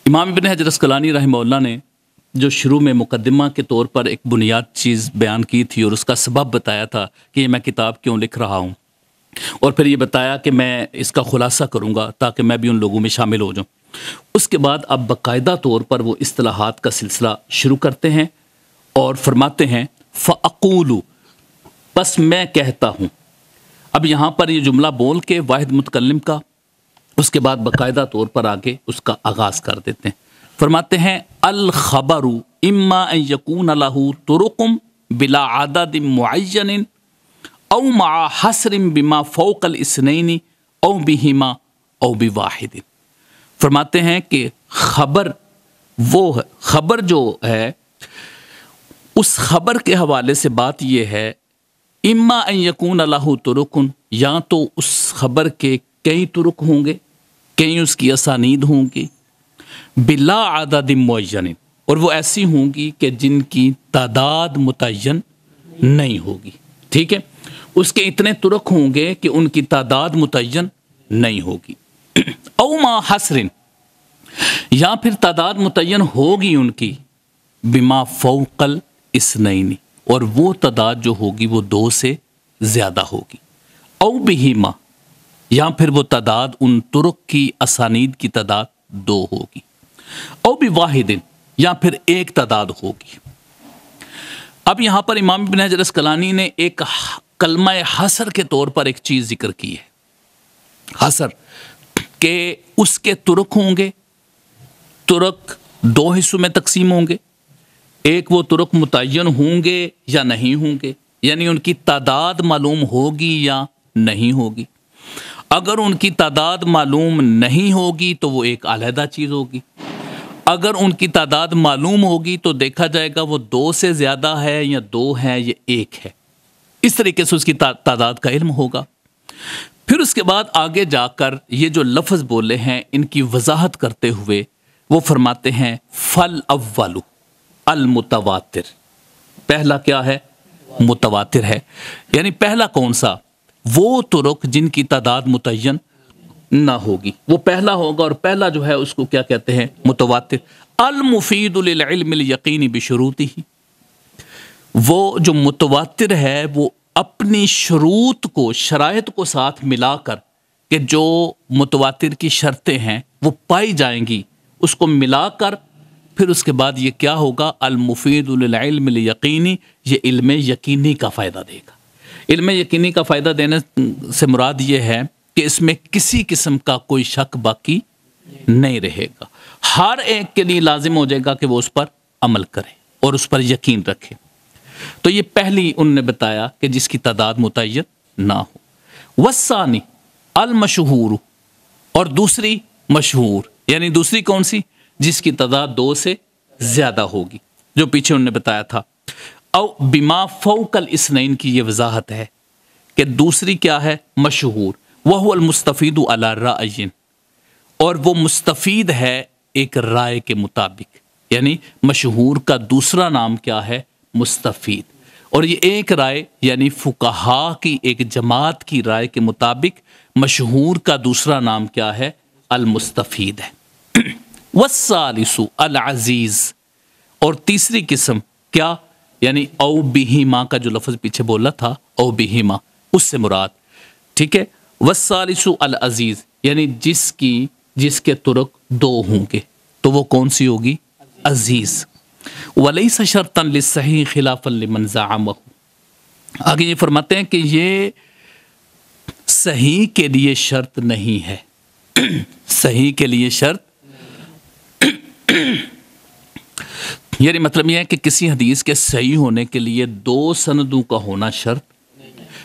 امام ابن حجر اسقلانی رحمہ اللہ نے جو شروع میں مقدمہ کے طور پر ایک بنیاد چیز بیان کی تھی اور اس کا سبب بتایا تھا کہ یہ میں کتاب کیوں لکھ رہا ہوں، اور پھر یہ بتایا کہ میں اس کا خلاصہ کروں گا تاکہ میں بھی ان لوگوں میں شامل ہو جاؤں، اس کے بعد اب باقاعدہ طور پر وہ اصطلاحات کا سلسلہ شروع کرتے ہیں اور فرماتے ہیں فَأَقُولُ، بس میں کہتا ہوں۔ اب یہاں پر یہ جملہ بول کے واحد متکلم کا، اس کے بعد باقاعدہ طور پر آگے اس کا آغاز کر دیتے ہیں۔ فرماتے ہیں الخبر اما ان یکون لہ طرق بلا عدد معین او مع حصر بما فوق الاثنین او بہما او بواحد۔ فرماتے ہیں کہ خبر جو ہے، اس خبر کے حوالے سے بات یہ ہے اما ان یکون لہ طرق، یا تو اس خبر کے کئی طرق ہوں گے، کئی اس کی اسانید ہوں گی، بلا عدد معین، اور وہ ایسی ہوں گی کہ جن کی تعداد متعین نہیں ہوگی، ٹھیک ہے، اس کے اتنے طرق ہوں گے کہ ان کی تعداد متعین نہیں ہوگی، او ما حصر، یا پھر تعداد متعین ہوگی ان کی بما فوق الاثنین، اور وہ تعداد جو ہوگی وہ 2 سے زیادہ ہوگی، او بہما، یا پھر وہ تعداد ان طرق کی اسانید کی تعداد 2 ہوگی، او بواحد، یا پھر ایک تعداد ہوگی۔ اب یہاں پر امام ابن حجر اسقلانی نے ایک کلمہ حصر کے طور پر ایک چیز ذکر کی ہے، حصر، کہ اس کے طرق ہوں گے، طرق 2 حصوں میں تقسیم ہوں گے، ایک وہ طرق متعین ہوں گے یا نہیں ہوں گے، یعنی ان کی تعداد معلوم ہوگی یا نہیں ہوگی۔ اگر ان کی تعداد معلوم نہیں ہوگی تو وہ ایک علیحدہ چیز ہوگی، اگر ان کی تعداد معلوم ہوگی تو دیکھا جائے گا وہ 2 سے زیادہ ہے یا 2 ہے یا 1 ہے، اس طریقے سے اس کی تعداد کا علم ہوگا۔ پھر اس کے بعد آگے جا کر یہ جو لفظ بولے ہیں ان کی وضاحت کرتے ہوئے وہ فرماتے ہیں فَالْأَوَّلُ المتواتر، پہلا کیا ہے؟ متواتر ہے، یعنی پہلا کون سا؟ وہ طرق جن کی تعداد متعین نہ ہوگی، وہ پہلا ہوگا، اور پہلا جو ہے اس کو کیا کہتے ہیں؟ متواتر۔ المفید للعلم الیقینی بشروطہ، وہ جو متواتر ہے وہ اپنی شروط کو، شرائط کو ساتھ ملا کر کہ جو متواتر کی شرطیں ہیں وہ پائی جائیں گی، اس کو ملا کر پھر اس کے بعد یہ کیا ہوگا؟ المفید للعلم الیقینی، یہ علم یقینی کا فائدہ دے گا۔ علم یقینی کا فائدہ دینے سے مراد یہ ہے کہ اس میں کسی قسم کا کوئی شک باقی نہیں رہے گا، ہر ایک کے لیے لازم ہو جائے گا کہ وہ اس پر عمل کرے اور اس پر یقین رکھے۔ تو یہ پہلی انہوں نے بتایا کہ جس کی تعداد متعین نہ ہو۔ والثانی المشہور، اور دوسری مشہور، یعنی دوسری کون سی؟ جس کی تعداد 2 سے زیادہ ہوگی، جو پیچھے انہوں نے بتایا تھا۔ او بما فوق الاثنین کی یہ وضاحت ہے کہ دوسری کیا ہے؟ مشہور، وہو المستفید علی رأی، اور وہ مستفید ہے ایک رائے کے مطابق، یعنی مشہور کا دوسرا نام کیا ہے؟ مستفید، اور یہ ایک رائے یعنی فقہا کی ایک جماعت کی رائے کے مطابق مشہور کا دوسرا نام کیا ہے؟ المستفید ہے۔ والثالث العزیز، اور تیسری قسم کیا؟ یعنی او بہما کا جو لفظ پیچھے بولا تھا، او بہما، اس سے مراد، ٹھیک ہے۔ والثالث العزیز، یعنی جس کے طرق 2 ہوں گے تو وہ کون سی ہوگی؟ عزیز۔ ولیس شرطا للصحیح خلافا لمن زعمہ، آگے یہ فرماتے ہیں کہ یہ صحیح کے لیے شرط نہیں ہے، صحیح کے لیے شرط یعنی مطلب یہ ہے کہ کسی حدیث کے صحیح ہونے کے لیے 2 سندوں کا ہونا شرط۔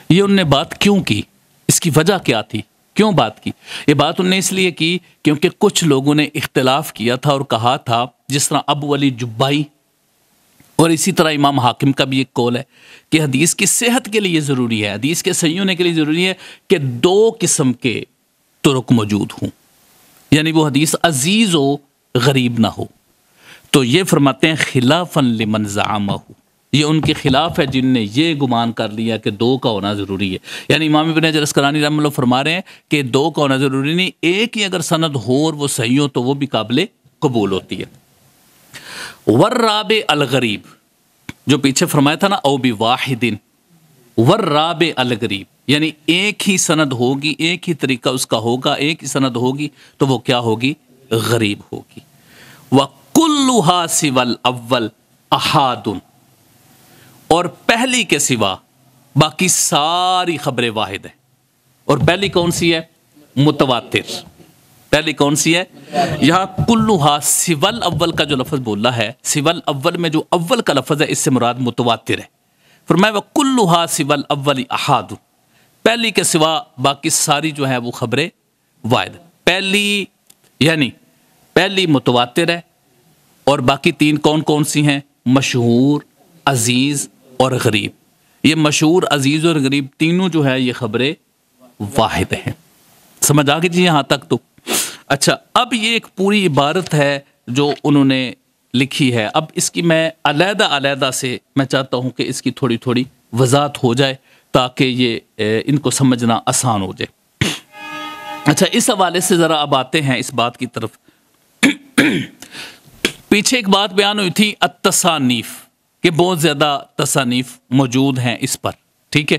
یہ انہوں نے بات کیوں کی؟ اس کی وجہ کیا تھی؟ کیوں بات کی؟ یہ بات انہوں نے اس لیے کی کیونکہ کچھ لوگوں نے اختلاف کیا تھا اور کہا تھا، جس طرح ابو علی جبائی اور اسی طرح امام حاکم کا بھی ایک قول ہے کہ حدیث کی صحت کے لیے ضروری ہے، حدیث کے صحیح ہونے کے لیے ضروری ہے کہ 2 قسم کے طرق موجود ہوں، یعنی وہ حدیث عزیز و غریب نہ ہو۔ تو یہ فرماتے ہیں خلافا لمن زعمہ، یہ ان کے خلاف ہے جن نے یہ گمان کر لیا کہ 2 کا ہونا ضروری ہے۔ یعنی امام ابن حجر اسقلانی رحمہ اللہ فرما رہے ہیں کہ 2 کا ہونا ضروری نہیں، ایک ہی اگر سند ہو اور وہ صحیح ہو تو وہ بھی قابل قبول ہوتی ہے۔ والرابع الغریب، جو پیچھے فرمایا تھا نا او بواحدن، والرابع الغریب یعنی ایک ہی سند ہوگی، ایک ہی طریقہ اس کا ہوگا، ایک ہی سند ہوگی تو وہ کیا ہوگی؟ غریب ہوگی۔ وَكُلُّهَا سِوَى الْأَوَّلِ أَحَادٌ، اور پہلی کے سوا باقی ساری خبریں واحد ہیں۔ اور پہلی کون سی ہے؟ متواتر۔ پہلی کون سی ہے؟ یہاں کلھا سوى الاول کا جو لفظ بولا ہے، سوى الاول میں جو اول کا لفظ ہے اس سے مراد متواتر ہے۔ فرمایا وَكُلُّهَا سِوَى الْأَوَّلِ أَحَادٌ، پہلی کے سوا باقی ساری جو ہے وہ خبریں واحد۔ پہلی یعنی پہلی متواتر ہے، اور باقی تین کون کون سی ہیں؟ مشہور، عزیز اور غریب۔ یہ مشہور، عزیز اور غریب تینوں جو ہے یہ خبریں واحد ہیں۔ سمجھ آ گئی جی یہاں تک؟ تو اچھا، اب یہ ایک پوری عبارت ہے جو انہوں نے لکھی ہے۔ اب اس کی میں علیحدہ علیحدہ سے میں چاہتا ہوں کہ اس کی تھوڑی تھوڑی وضاحت ہو جائے تاکہ یہ ان کو سمجھنا آسان ہو جائے۔ اچھا، اس حوالے سے ذرا اب آتے ہیں اس بات کی طرف۔ پیچھے ایک بات بیان ہوئی تھی التصانیف، کہ بہت زیادہ تصانیف موجود ہیں اس پر، ٹھیک ہے۔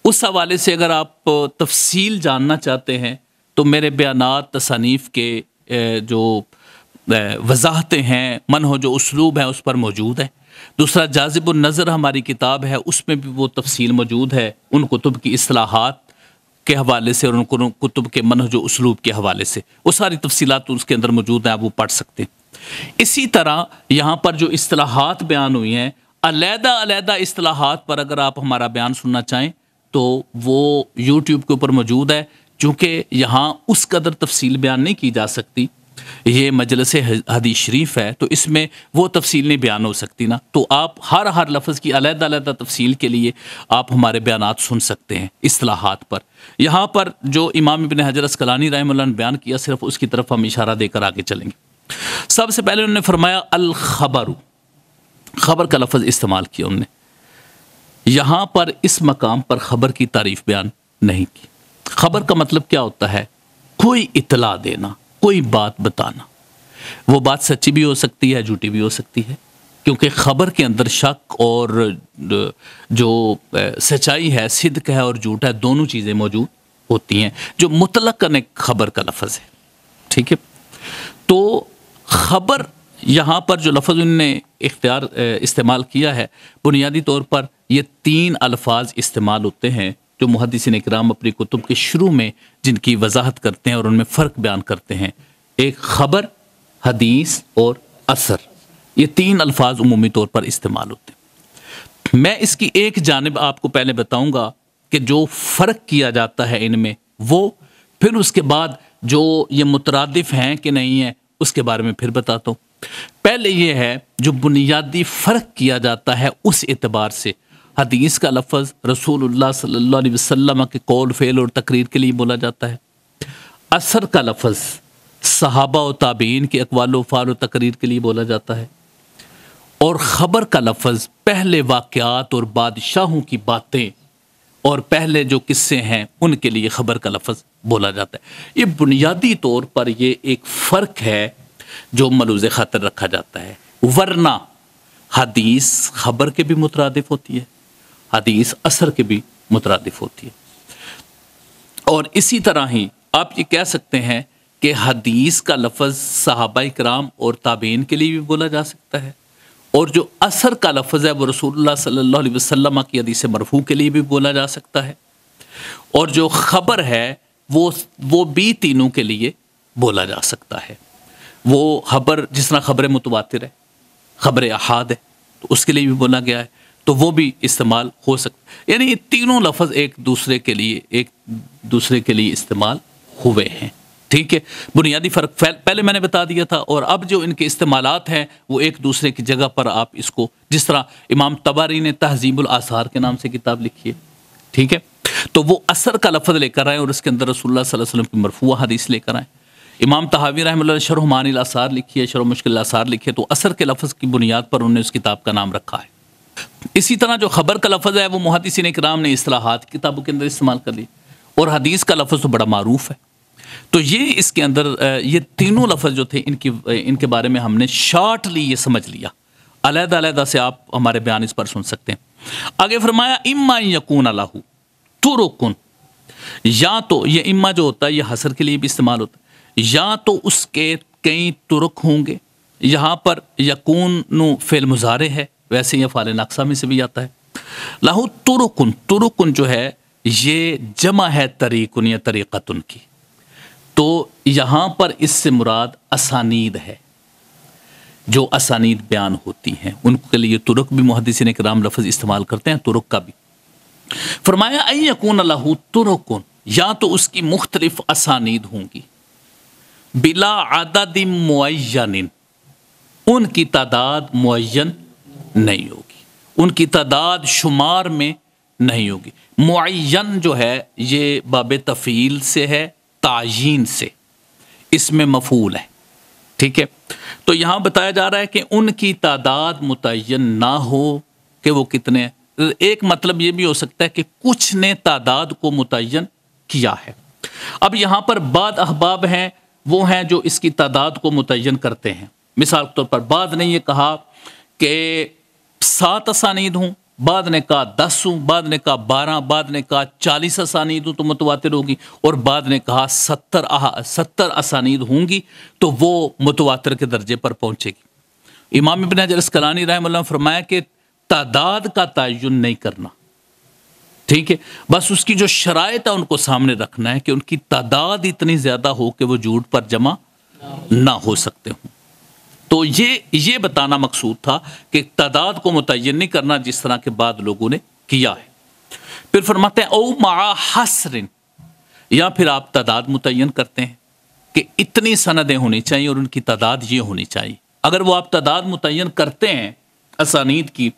اس حوالے سے اگر آپ تفصیل جاننا چاہتے ہیں تو میرے بیانات تصانیف کے جو وضاحتیں ہیں، منہج و اسلوب ہیں اس پر موجود ہیں۔ دوسرا جاذب النظر ہماری کتاب ہے، اس میں بھی وہ تفصیل موجود ہے ان کتب کی اصطلاحات کے حوالے سے اور ان کتب کے منہج و اسلوب کے حوالے سے، وہ ساری تفصیلات اس کے اندر موجود ہیں، آپ وہ پڑھ سکتے ہیں۔ اسی طرح یہاں پر جو اصطلاحات بیان ہوئی ہیں، علیحدہ علیحدہ اصطلاحات پر اگر آپ ہمارا بیان سننا چاہیں تو وہ یوٹیوب کے اوپر موجود ہے۔ چونکہ یہاں اس قدر تفصیل بیان نہیں کی جا سکتی، یہ مجلس حدیث شریف ہے تو اس میں وہ تفصیل نہیں بیان ہو سکتی نا، تو آپ ہر لفظ کی علیحدہ علیحدہ تفصیل کے لیے آپ ہمارے بیانات سن سکتے ہیں اصطلاحات پر۔ یہاں پر جو امام ابن حجر عسقلانی رحمہ اللہ نے بیان کیا، صرف اس کی طرف ہم اشارہ دے کر آگے چلیں گے۔ سب سے پہلے انہوں نے فرمایا الخبر، خبر کا لفظ استعمال کیا انہوں نے۔ یہاں پر اس مقام پر خبر کی تعریف بیان نہیں کی۔ خبر کا مطلب کیا ہوتا ہے؟ کوئی اطلاع دینا، کوئی بات بتانا۔ وہ بات سچی بھی ہو سکتی ہے، جھوٹی بھی ہو سکتی ہے، کیونکہ خبر کے اندر شک اور جو سچائی ہے، صدق ہے اور جھوٹ ہے، دونوں چیزیں موجود ہوتی ہیں، جو مطلقاً ایک خبر کا لفظ ہے، ٹھیک ہے۔ تو خبر یہاں پر جو لفظ انہوں نے استعمال کیا ہے، بنیادی طور پر یہ تین الفاظ استعمال ہوتے ہیں جو محدثین کرام اپنی کتب کے شروع میں جن کی وضاحت کرتے ہیں اور ان میں فرق بیان کرتے ہیں۔ ایک خبر، حدیث اور اثر، یہ تین الفاظ عمومی طور پر استعمال ہوتے ہیں۔ میں اس کی ایک جانب آپ کو پہلے بتاؤں گا کہ جو فرق کیا جاتا ہے ان میں وہ، پھر اس کے بعد جو یہ مترادف ہیں کہ نہیں ہیں اس کے بارے میں پھر بتاتا ہوں۔ پہلے یہ ہے جو بنیادی فرق کیا جاتا ہے اس اعتبار سے، حدیث کا لفظ رسول اللہ صلی اللہ علیہ وسلم کے قول، فعل اور تقریر کے لیے بولا جاتا ہے۔ اثر کا لفظ صحابہ و تابعین کے اقوال و افعال و تقریر کے لیے بولا جاتا ہے۔ اور خبر کا لفظ پہلے واقعات اور بادشاہوں کی باتیں اور پہلے جو قصے ہیں ان کے لیے خبر کا لفظ بولا جاتا ہے۔ یہ بنیادی طور پر یہ ایک فرق ہے جو ملوز خاطر رکھا جاتا ہے، ورنہ حدیث خبر کے بھی مترادف ہوتی ہے، حدیث اثر کے بھی مترادف ہوتی ہے۔ اور اسی طرح ہی آپ یہ کہہ سکتے ہیں کہ حدیث کا لفظ صحابہ کرام اور تابعین کے لیے بھی بولا جا سکتا ہے، اور جو اثر کا لفظ ہے وہ رسول اللہ صلی اللہ علیہ وسلم کی حدیث مرفوع کے لیے بھی بولا جا سکتا ہے، اور جو خبر ہے وہ بھی تینوں کے لیے بولا جا سکتا ہے۔ وہ خبر جس طرح خبر متواتر ہے، خبر احاد ہے، تو اس کے لیے بھی بولا گیا ہے، تو وہ بھی استعمال ہو سکتا ہے۔ یعنی یہ تینوں لفظ ایک دوسرے کے لیے استعمال ہوئے ہیں، ٹھیک ہے۔ بنیادی فرق پہلے میں نے بتا دیا تھا، اور اب جو ان کے استعمالات ہیں وہ ایک دوسرے کی جگہ پر آپ اس کو، جس طرح امام طبری نے تہذیب الاثار کے نام سے کتاب لکھی ہے، ٹھیک ہے، تو وہ اثر کا لفظ لے کر آئے اور اس کے اندر رسول اللہ صلی اللہ علیہ وسلم کی مرفوع حدیث لے کر آئے۔ امام طحاوی رحمہ اللہ نے شرح معانی الاثار لکھی ہے، شرح مشکل الاثار لکھی ہے، تو اثر کے لفظ کی بنیاد پر انہوں نے اس کتاب کا نام رکھا ہے۔ اسی طرح جو خبر کا لفظ ہے وہ محدثین کرام نے اصطلاحات کتابوں کے اندر استعمال کر لی، اور حدیث کا لفظ تو بڑا معروف ہے۔ تو یہ اس کے اندر یہ تینوں لفظ جو تھے ان کے بارے میں ہم نے شارٹلی یہ سمجھ لیا، علیحدہ علیحدہ سے آپ ہمارے بیان اس پر سن سکتے ہیں۔ آگے فرمایا اما یکون لہ طرق، یا تو یہ اما جو ہوتا ہے یہ حصر کے لیے بھی استعمال ہوتا ہے، یا تو اس کے کئی طرق ہوں گے۔ یہاں پر یکون فعل مضارع ہے، ویسے یہ فعل ناقصہ میں سے بھی آتا ہے۔ لہو طرقن، طرقن جو ہے یہ جمع ہے طریقن یا طریقتن کی، تو یہاں پر اس سے مراد اسانید ہے، جو اسانید بیان ہوتی ہیں ان کے لیے طرق بھی محدثین کرام لفظ استعمال کرتے ہیں، طرق کا بھی۔ فرمایا ان یکون لہ طرقن، یا تو اس کی مختلف اسانید ہوں گی، بلا عدد معین، ان کی تعداد معین نہیں ہوگی، ان کی تعداد شمار میں نہیں ہوگی۔ معین جو ہے یہ باب تفعیل سے ہے، تعیین سے، اس میں مفعول ہے، ٹھیک ہے۔ تو یہاں بتایا جا رہا ہے کہ ان کی تعداد متعین نہ ہو کہ وہ کتنے، ایک مطلب یہ بھی ہو سکتا ہے کہ کچھ نے تعداد کو متعین کیا ہے۔ اب یہاں پر بعض احباب ہیں وہ ہیں جو اس کی تعداد کو متعین کرتے ہیں، مثال کے طور پر بعض نے یہ کہا کہ 7 اسانید ہوں، بعض نے کہا 10 ہوں، بعض نے کہا 12، بعض نے کہا 40 اسانید ہوں تو متواتر ہوگی، اور بعض نے کہا 70 اسانید ہوں گی تو وہ متواتر کے درجے پر پہنچے گی۔ امام ابن حجر عسقلانی رحمہ اللہ نے فرمایا کہ تعداد کا تعین نہیں کرنا، ٹھیک ہے، بس اس کی جو شرائط ہے ان کو سامنے رکھنا ہے کہ ان کی تعداد اتنی زیادہ ہو کہ وہ جھوٹ پر جمع نہ ہو سکتے ہوں۔ تو یہ بتانا مقصود تھا کہ تعداد کو متعین نہیں کرنا جس طرح کے بعد لوگوں نے کیا ہے۔ پھر فرماتے ہیں او مع حصر، یا پھر آپ تعداد متعین کرتے ہیں کہ اتنی سندیں ہونی چاہیے اور ان کی تعداد یہ ہونی چاہیے۔ اگر وہ آپ تعداد متعین کرتے ہیں اسانید کی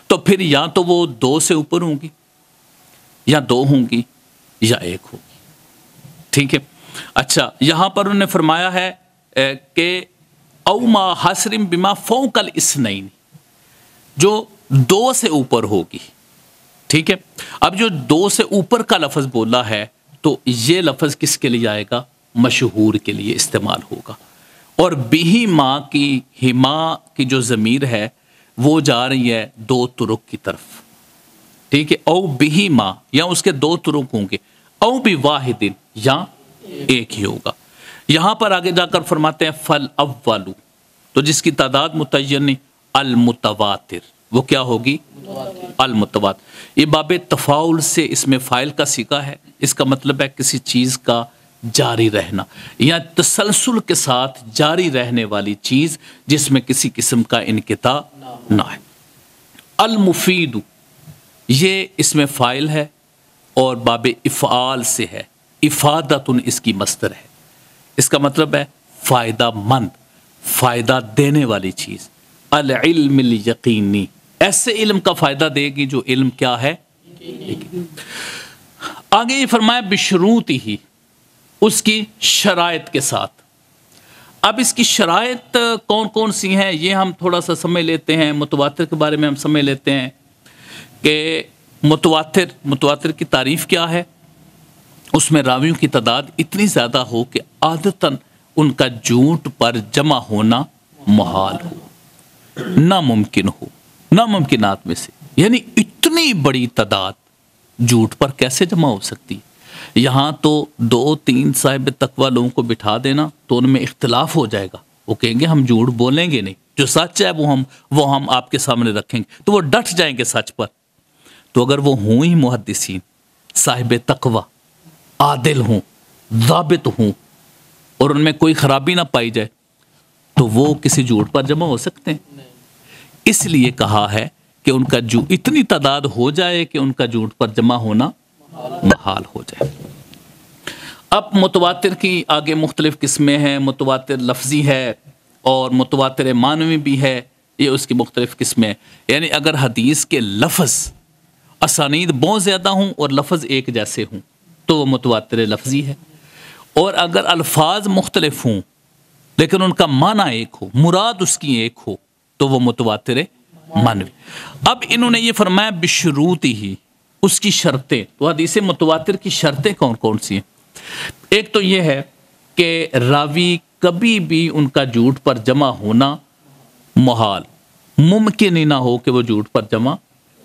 تو پھر یا تو وہ 2 سے اوپر ہوں گی، یا 2 ہوں گی، یا 1 ہوگی، ٹھیک ہے۔ اچھا، یہاں پر انہوں نے فرمایا ہے کہ او ما حصر بما فوق الاثنین، جو 2 سے اوپر ہوگی، ٹھیک ہے۔ اب جو 2 سے اوپر کا لفظ بولا ہے تو یہ لفظ کس کے لیے آئے گا؟ مشہور کے لیے استعمال ہوگا، اور بہی ماں کی ہما کی جو ضمیر ہے وہ جا رہی ہے 2 طرق کی طرف، ٹھیک ہے۔ او بہی ماں، یا اس کے 2 طرق ہوں گے، او بواحد، یا ایک ہی ہوگا۔ یہاں پر آگے جا کر فرماتے ہیں فل اولو، تو جس کی تعداد متعین نہیں، المتواتر، وہ کیا ہوگی؟ المتواتر۔ یہ باب تفاعل سے اس میں فاعل کا صیغہ ہے، اس کا مطلب ہے کسی چیز کا جاری رہنا یا تسلسل کے ساتھ جاری رہنے والی چیز جس میں کسی قسم کا انقطاع نہ ہے۔ المفید، یہ اس میں فاعل ہے اور باب افعال سے ہے، افادت اس کی مصدر ہے، اس کا مطلب ہے فائدہ مند، فائدہ دینے والی چیز۔ العلم الیقینی، ایسے علم کا فائدہ دے گی جو علم کیا ہے؟ آگے یہ فرمایا بشروط ہی، اس کی شرائط کے ساتھ۔ اب اس کی شرائط کون کون سی ہیں یہ ہم تھوڑا سا سمجھ لیتے ہیں۔ متواتر کے بارے میں ہم سمجھ لیتے ہیں کہ متواتر کی تعریف کیا ہے؟ اس میں راویوں کی تعداد اتنی زیادہ ہو کہ عادتاً ان کا جھوٹ پر جمع ہونا محال ہو، ناممکن ہو، ناممکنات میں سے، یعنی اتنی بڑی تعداد جھوٹ پر کیسے جمع ہو سکتی؟ یہاں تو 2-3 صاحب تقوی لوگوں کو بٹھا دینا تو ان میں اختلاف ہو جائے گا، وہ کہیں گے ہم جھوٹ بولیں گے نہیں، جو سچ ہے وہ ہم آپ کے سامنے رکھیں گے، تو وہ ڈٹ جائیں گے سچ پر۔ تو اگر وہ ہوں ہی محدثین، صاحب تقوی، عادل ہوں، ضابط ہوں، اور ان میں کوئی خرابی نہ پائی جائے تو وہ کسی جھوٹ پر جمع ہو سکتے ہیں؟ اس لیے کہا ہے کہ ان کا اتنی تعداد ہو جائے کہ ان کا جھوٹ پر جمع ہونا محال ہو جائے۔ اب متواتر کی آگے مختلف قسمیں ہیں، متواتر لفظی ہے اور متواتر معنوی بھی ہے، یہ اس کی مختلف قسمیں، یعنی اگر حدیث کے لفظ اسانید بہت زیادہ ہوں اور لفظ ایک جیسے ہوں تو وہ متواتر لفظی ہے، اور اگر الفاظ مختلف ہوں لیکن ان کا معنی ایک ہو، مراد اس کی ایک ہو، تو وہ متواتر معنوی۔ اب انہوں نے یہ فرمایا بشروط ہی، اس کی شرطیں۔ تو حدیث متواتر کی شرطیں کون کون سی ہیں؟ ایک تو یہ ہے کہ راوی کبھی بھی ان کا جھوٹ پر جمع ہونا محال، ممکن ہی نہ ہو کہ وہ جھوٹ پر جمع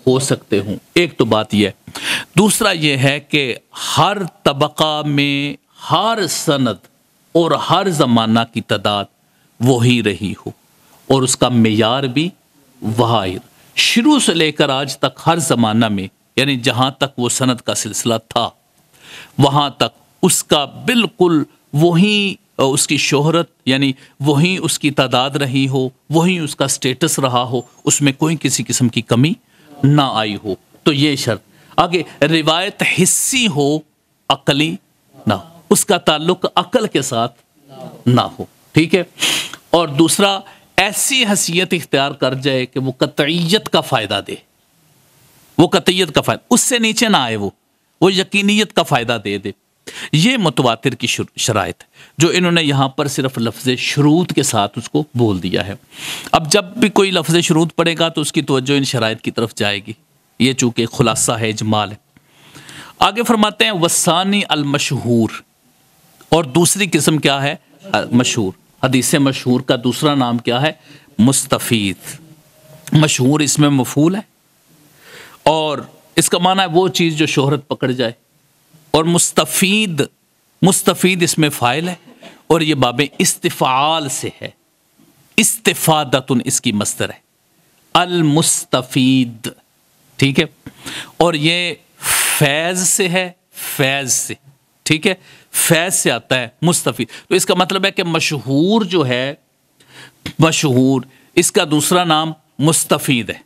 ہو سکتے ہوں. ایک تو بات یہ ہے. دوسرا یہ ہے کہ ہر طبقہ میں ہر سند اور ہر زمانہ کی تعداد وہی رہی ہو اور اس کا معیار بھی وہی، شروع سے لے کر آج تک ہر زمانہ میں، یعنی جہاں تک وہ سند کا سلسلہ تھا وہاں تک اس کا بالکل وہی اس کی شہرت، یعنی وہی اس کی تعداد رہی ہو، وہی اس کا سٹیٹس رہا ہو، اس میں کوئی کسی قسم کی کمی نہ آئی ہو. تو یہ شرط. آگے روایت حسی ہو، عقلی نہ ہو، اس کا تعلق عقل کے ساتھ نہ ہو. ٹھیک ہے. اور دوسرا، ایسی حیثیت اختیار کر جائے کہ وہ قطعیت کا فائدہ دے، وہ قطعیت کا فائدہ، اس سے نیچے نہ آئے، وہ یقینیت کا فائدہ دے دے. یہ متواتر کی شرائط ہے جو انہوں نے یہاں پر صرف لفظ شروط کے ساتھ اس کو بول دیا ہے. اب جب بھی کوئی لفظ شروط پڑے گا تو اس کی توجہ ان شرائط کی طرف جائے گی. یہ چونکہ خلاصہ ہے، اجمال ہے. آگے فرماتے ہیں وثانی المشہور، اور دوسری قسم کیا ہے؟ مشہور. حدیث مشہور کا دوسرا نام کیا ہے؟ مستفید. مشہور اس میں مفعول ہے اور اس کا معنی ہے وہ چیز جو شہرت پکڑ جائے، اور مستفید، مستفید اس میں فاعل ہے اور یہ باب استفعال سے ہے. استفادتن اس کی مصدر ہے، المستفید. ٹھیک ہے. اور یہ فیض سے ہے، فیض سے. ٹھیک ہے. فیض سے آتا ہے مستفید. تو اس کا مطلب ہے کہ مشہور جو ہے، مشہور اس کا دوسرا نام مستفید ہے.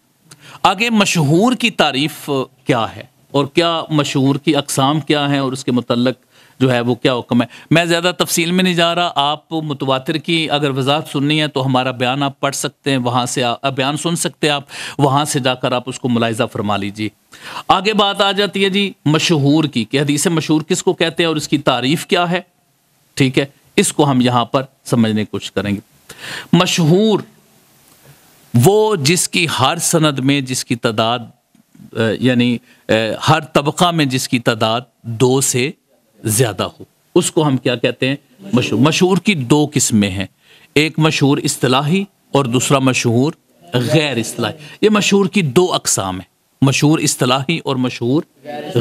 آگے مشہور کی تعریف کیا ہے اور کیا مشہور کی اقسام کیا ہیں اور اس کے متعلق جو ہے وہ کیا حکم ہے. میں زیادہ تفصیل میں نہیں جا رہا. آپ متواتر کی اگر وضاحت سننی ہے تو ہمارا بیان آپ پڑھ سکتے ہیں، وہاں سے بیان سن سکتے ہیں آپ، وہاں سے جا کر آپ اس کو ملاحظہ فرما لیجیے. آگے بات آ جاتی ہے جی مشہور کی، کہ حدیث مشہور کس کو کہتے ہیں اور اس کی تعریف کیا ہے. ٹھیک ہے. اس کو ہم یہاں پر سمجھنے کی کوشش کریں گے. مشہور وہ جس کی ہر سند میں جس کی تعداد، یعنی ہر طبقہ میں جس کی تعداد 2 سے زیادہ ہو، اس کو ہم کیا کہتے ہیں؟ مشہور. مشہور کی 2 قسمیں ہیں، ایک مشہور اصطلاحی اور دوسرا مشہور غیر اصطلاحی. یہ مشہور کی 2 اقسام ہیں، مشہور اصطلاحی اور مشہور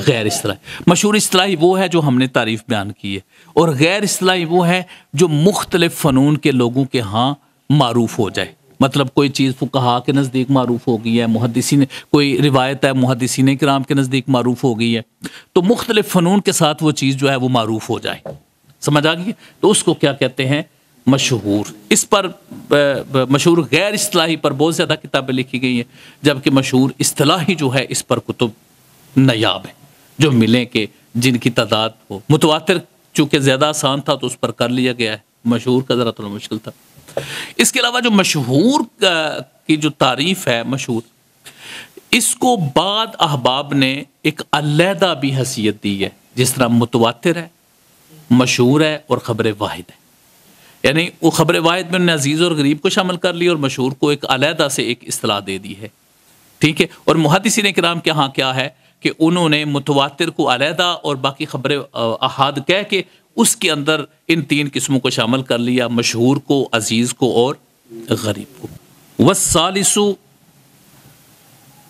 غیر اصطلاحی. مشہور اصطلاحی وہ ہے جو ہم نے تعریف بیان کی ہے، اور غیر اصطلاحی وہ ہے جو مختلف فنون کے لوگوں کے ہاں معروف ہو جائے. مطلب کوئی چیز فقہا کے نزدیک معروف ہو گئی ہے، محدثین، کوئی روایت ہے محدثین کرام کے نزدیک معروف ہو گئی ہے، تو مختلف فنون کے ساتھ وہ چیز جو ہے وہ معروف ہو جائے. سمجھ آ گئی؟ تو اس کو کیا کہتے ہیں؟ مشہور. اس پر مشہور غیر اصطلاحی پر بہت زیادہ کتابیں لکھی گئی ہیں، جبکہ مشہور اصطلاحی جو ہے اس پر کتب نیاب ہیں جو ملیں کہ جن کی تعداد ہو. متواتر چونکہ زیادہ آسان تھا تو اس پر کر لیا گیا ہے، مشہور کا ذرا تھوڑا مشکل تھا. اس کے علاوہ جو مشہور کی جو تعریف ہے، مشہور، اس کو بعد احباب نے ایک علیحدہ بھی حیثیت دی ہے. جس طرح متواتر ہے، مشہور ہے اور خبر واحد ہے. یعنی وہ خبر واحد میں انہوں نے عزیز اور غریب کو شامل کر لی اور مشہور کو ایک علیحدہ سے ایک اصطلاح دے دی ہے. ٹھیک ہے. اور محدثین کرام کے ہاں کیا ہے کہ انہوں نے متواتر کو علیحدہ اور باقی خبر احاد کہہ کے اس کے اندر ان 3 قسموں کو شامل کر لیا، مشہور کو، عزیز کو اور غریب کو. والثالث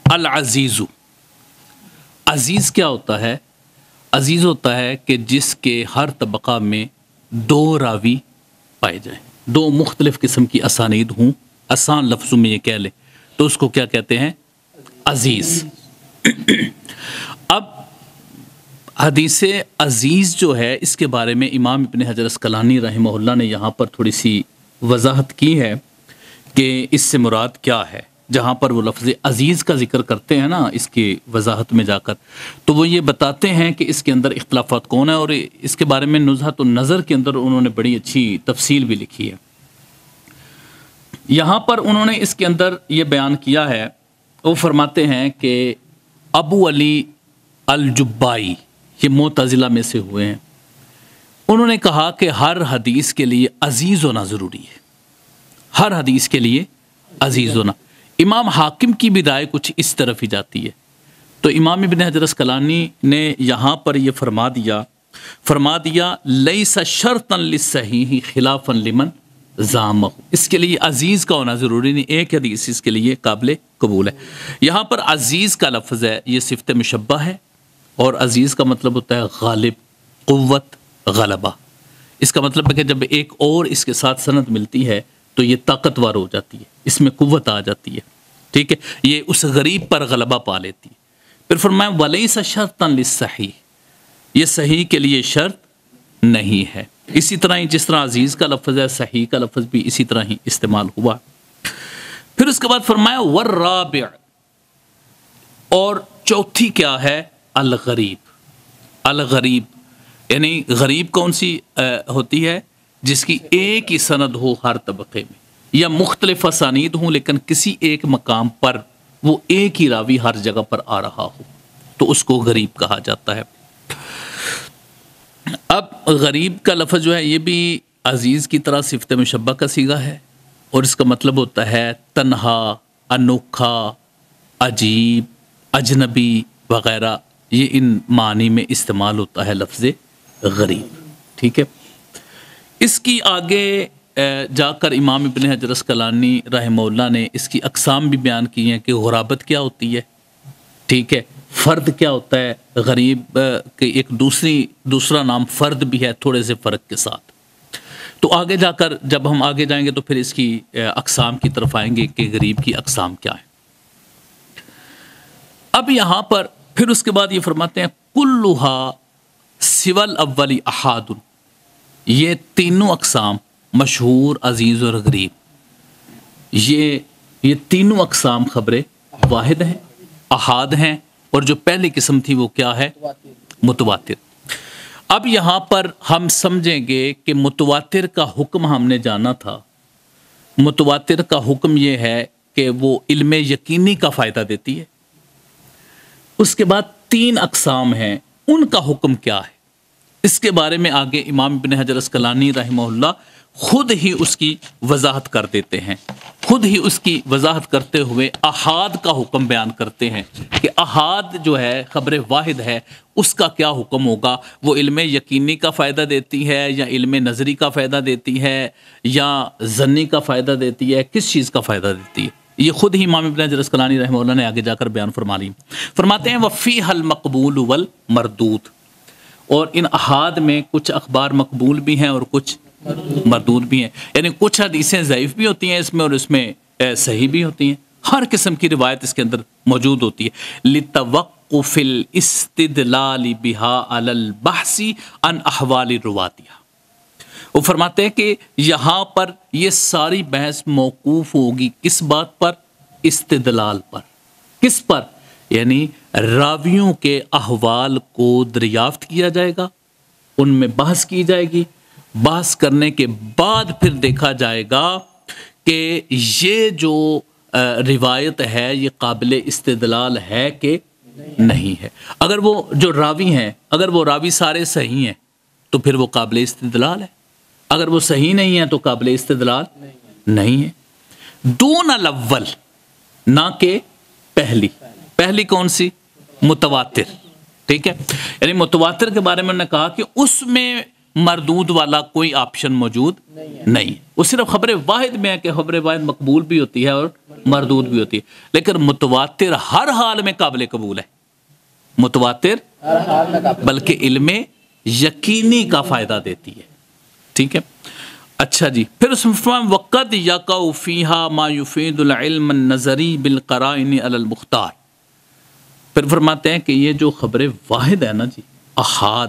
العزیز. عزیز کیا ہوتا ہے؟ عزیز ہوتا ہے کہ جس کے ہر طبقہ میں 2 راوی پائے جائیں، 2 مختلف قسم کی اسانید ہوں. آسان لفظوں میں یہ کہہ لیں تو اس کو کیا کہتے ہیں؟ عزیز. اب حدیث عزیز جو ہے اس کے بارے میں امام ابن حجر اسقلانی رحمہ اللہ نے یہاں پر تھوڑی سی وضاحت کی ہے کہ اس سے مراد کیا ہے. جہاں پر وہ لفظ عزیز کا ذکر کرتے ہیں نا اس کی وضاحت میں جا کر، تو وہ یہ بتاتے ہیں کہ اس کے اندر اختلافات کون ہیں، اور اس کے بارے میں نزہۃ النظر کے اندر انہوں نے بڑی اچھی تفصیل بھی لکھی ہے. یہاں پر انہوں نے اس کے اندر یہ بیان کیا ہے، وہ فرماتے ہیں کہ ابو علی الجبائی، یہ معتزلہ میں سے ہوئے ہیں، انہوں نے کہا کہ ہر حدیث کے لیے عزیز ہونا ضروری ہے، ہر حدیث کے لیے عزیز ہونا. امام حاکم کی بھی رائے کچھ اس طرف ہی جاتی ہے. تو امام ابن حجر اسقلانی نے یہاں پر یہ فرما دیا فرما دیا لیس شرطا للصحیح خلافا لمن زامہ، اس کے لیے عزیز کا ہونا ضروری نہیں، ایک حدیث اس کے لیے قابل قبول ہے۔ یہاں پر عزیز کا لفظ ہے، یہ صفت مشبہ ہے، اور عزیز کا مطلب ہوتا ہے غالب، قوت، غلبہ۔ اس کا مطلب ہے کہ جب ایک اور اس کے ساتھ سند ملتی ہے تو یہ طاقتور ہو جاتی ہے، اس میں قوت آ جاتی ہے، ٹھیک ہے، یہ اس غریب پر غلبہ پا لیتی ہے۔ پھر فرمایا وَلَيْسَ شَرْطًا لِلصَّحِيحِ، یہ صحیح کے لیے شرط نہیں ہے۔ اسی طرح ہی جس طرح عزیز کا لفظ ہے، صحیح کا لفظ بھی اسی طرح ہی استعمال ہوا۔ پھر اس کے بعد فرمایا والرابع، اور چوتھی کیا ہے؟ الغریب۔ الغریب یعنی غریب کون سی ہوتی ہے؟ جس کی ایک ہی سند ہو ہر طبقے میں، یا مختلف اسانید ہوں لیکن کسی ایک مقام پر وہ ایک ہی راوی ہر جگہ پر آ رہا ہو، تو اس کو غریب کہا جاتا ہے۔ اب غریب کا لفظ جو ہے یہ بھی عزیز کی طرح صفت مشبہ کا صیغہ ہے، اور اس کا مطلب ہوتا ہے تنہا، انوکھا، عجیب، اجنبی وغیرہ، یہ ان معنی میں استعمال ہوتا ہے لفظ غریب، ٹھیک ہے۔ اس کی آگے جا کر امام ابن حجر اسقلانی رحمہ اللہ نے اس کی اقسام بھی بیان کی ہیں کہ غرابت کیا ہوتی ہے، ٹھیک ہے، فرد کیا ہوتا ہے، غریب کے ایک دوسرا نام فرد بھی ہے تھوڑے سے فرق کے ساتھ۔ تو آگے جا کر جب ہم آگے جائیں گے تو پھر اس کی اقسام کی طرف آئیں گے کہ غریب کی اقسام کیا ہیں۔ اب یہاں پر پھر اس کے بعد یہ فرماتے ہیں کلھا سوى الاول احاد، یہ تینوں اقسام مشہور، عزیز اور غریب، یہ تینوں اقسام خبریں واحد ہیں، احاد ہیں، اور جو پہلی قسم تھی وہ کیا ہے؟ متواتر۔ اب یہاں پر ہم سمجھیں گے کہ متواتر کا حکم ہم نے جانا تھا، متواتر کا حکم یہ ہے کہ وہ علم یقینی کا فائدہ دیتی ہے۔ اس کے بعد تین اقسام ہیں، ان کا حکم کیا ہے؟ اس کے بارے میں آگے امام ابن حجر اسقلانی رحمہ اللہ خود ہی اس کی وضاحت کر دیتے ہیں، خود ہی اس کی وضاحت کرتے ہوئے احاد کا حکم بیان کرتے ہیں کہ احاد جو ہے خبر واحد ہے، اس کا کیا حکم ہوگا؟ وہ علم یقینی کا فائدہ دیتی ہے، یا علم نظری کا فائدہ دیتی ہے، یا ظنی کا فائدہ دیتی ہے، کس چیز کا فائدہ دیتی ہے؟ یہ خود ہی امام ابن حجر اسقلانی رحمہ اللہ نے آگے جا کر بیان فرماتے ہیں وَفِيهَا الْمَقْبُولُ وَالْمَرْدُودُ، اور ان احاد میں کچھ اخبار مقبول بھی ہیں اور کچھ مردود بھی ہیں، یعنی کچھ حدیثیں ضعیف بھی ہوتی ہیں اس میں، اور اس میں صحیح بھی ہوتی ہیں، ہر قسم کی روایت اس کے اندر موجود ہوتی ہے۔ لِتَوَقُّفِ الْإِسْتِدْلَالِ بِهَا عَلَى الْبَحْثِ عَنْ أَحْوَالِ رُوَاتِهَا، وہ فرماتے ہیں کہ یہاں پر یہ ساری بحث موقوف ہوگی کس بات پر؟ استدلال پر۔ کس پر؟ یعنی راویوں کے احوال کو دریافت کیا جائے گا، ان میں بحث کی جائے گی، بحث کرنے کے بعد پھر دیکھا جائے گا کہ یہ جو روایت ہے یہ قابل استدلال ہے کہ نہیں ہے۔ اگر وہ جو راوی ہیں، اگر وہ راوی سارے صحیح ہیں تو پھر وہ قابل استدلال ہے، اگر وہ صحیح نہیں ہے تو قابل استدلال نہیں ہے۔ دون الاول، نہ کہ پہلی کون سی؟ متواتر، ٹھیک ہے، یعنی متواتر کے بارے میں نے کہا کہ اس میں مردود والا کوئی آپشن موجود نہیں، وہ صرف خبر واحد میں ہے کہ خبر واحد مقبول بھی ہوتی ہے اور مردود بھی ہوتی ہے، لیکن متواتر ہر حال میں قابل قبول ہے، متواتر بلکہ علم یقینی کا فائدہ دیتی ہے، ٹھیک ہے۔ اچھا جی، پھر اس میں وقد یقع فیہا ما یفید العلم النظری بالقرائن علی المختار، پھر فرماتے ہیں کہ یہ جو خبر واحد ہے نا جی، احاد،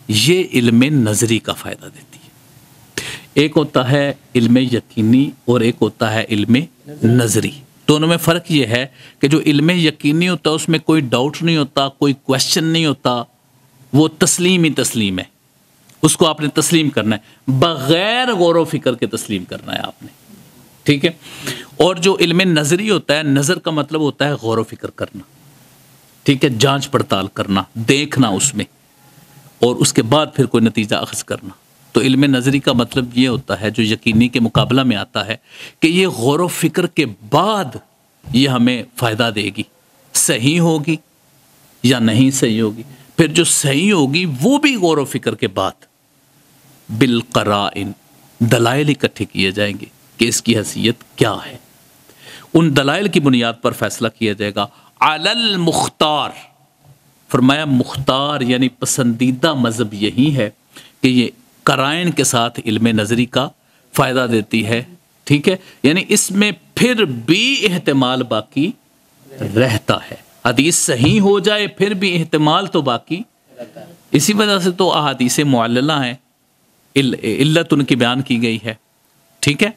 یہ علم نظری کا فائدہ دیتی ہے۔ ایک ہوتا ہے علم یقینی اور ایک ہوتا ہے علم نظری، دونوں میں فرق یہ ہے کہ جو علم یقینی ہوتا ہے اس میں کوئی ڈاؤٹ نہیں ہوتا، کوئی کویسچن نہیں ہوتا، وہ تسلیم ہی تسلیم ہے، اس کو آپ نے تسلیم کرنا ہے، بغیر غور و فکر کے تسلیم کرنا ہے آپ نے، ٹھیک ہے۔ اور جو علم نظری ہوتا ہے، نظر کا مطلب ہوتا ہے غور و فکر کرنا، ٹھیک ہے، جانچ پڑتال کرنا، دیکھنا اس میں، اور اس کے بعد پھر کوئی نتیجہ اخذ کرنا۔ تو علم نظری کا مطلب یہ ہوتا ہے جو یقینی کے مقابلہ میں آتا ہے کہ یہ غور و فکر کے بعد یہ ہمیں فائدہ دے گی، صحیح ہوگی یا نہیں صحیح ہوگی، پھر جو صحیح ہوگی وہ بھی غور و فکر کے بعد بالقرائن دلائل اکٹھے کیے جائیں گے کہ اس کی حیثیت کیا ہے. ان دلائل کی بنیاد پر فیصلہ کیا جائے گا. علی المختار، فرمایا مختار یعنی پسندیدہ مذہب یہی ہے کہ یہ قرائن کے ساتھ علم نظری کا فائدہ دیتی ہے. ٹھیک ہے، یعنی اس میں پھر بھی احتمال باقی رہتا ہے. حدیث صحیح ہو جائے پھر بھی احتمال تو باقی. اسی وجہ سے تو احادیث معللہ ہیں، علت ان کی بیان کی گئی ہے. ٹھیک ہے.